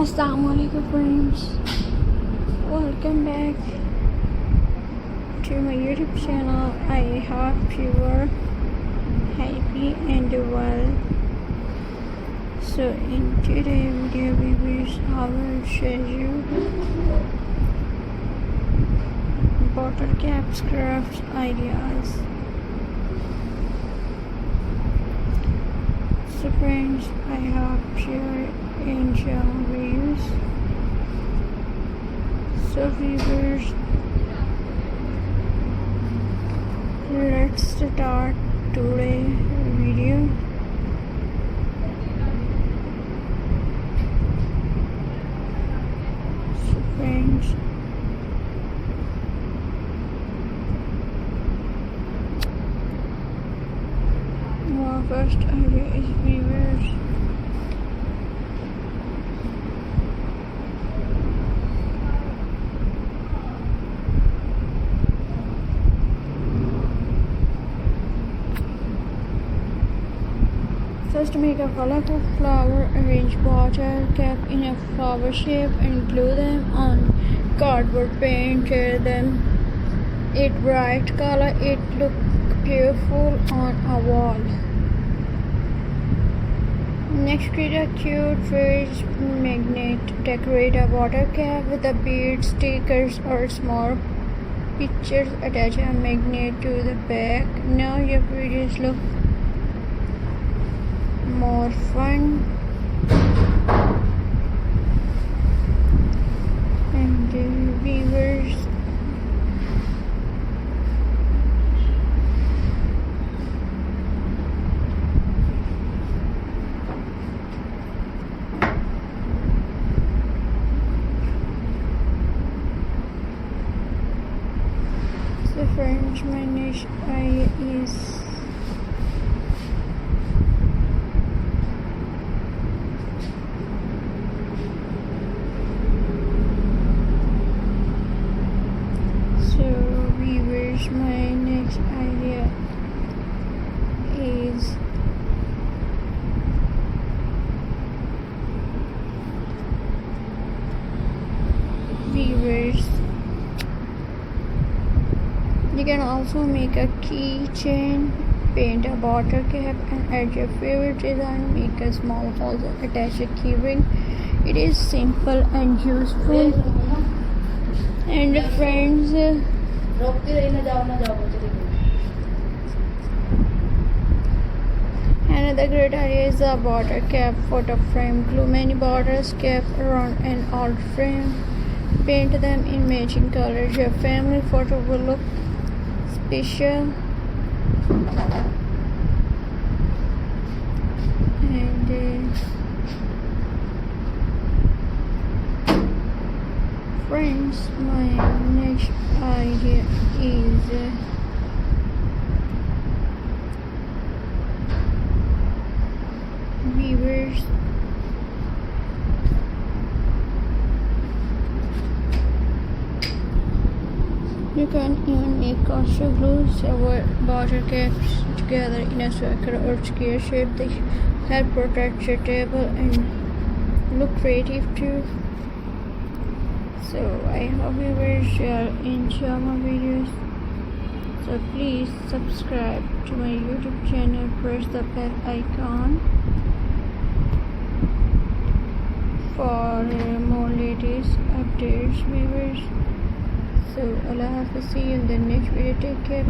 Assalamualaikum friends, welcome back to my YouTube channel. I hope you are happy and well. So in today's video I will show you bottle caps craft ideas. So friends, I hope you enjoy my videos. So viewers, let's start today's video. So friends, our first idea is viewers. First, make a colorful flower. Arrange bottle cap in a flower shape and glue them on cardboard. Paint them a bright color. It look beautiful on a wall. Next, create a cute fridge magnet. Decorate a bottle cap with a bead, stickers, or small pictures. Attach a magnet to the back. Now your fridges look more fun. And viewers, the French manage is my next idea is viewers. You can also make a keychain, paint a bottle cap and add your favorite design. Make a small hole, attach a key ring. It is simple and useful. And friends, another great idea is a bottle cap photo frame. Glue many bottles cap around an old frame. Paint them in matching colors. Your family photo will look special. And friends, my next idea is viewers. You can even make also glue several bottle caps together in a circle or square shape. They help protect your table and look creative too. So I hope viewers enjoy my videos. So please subscribe to my YouTube channel. Press the bell icon for more latest updates, viewers. So Allah Hafiz, see you in the next video. Take care.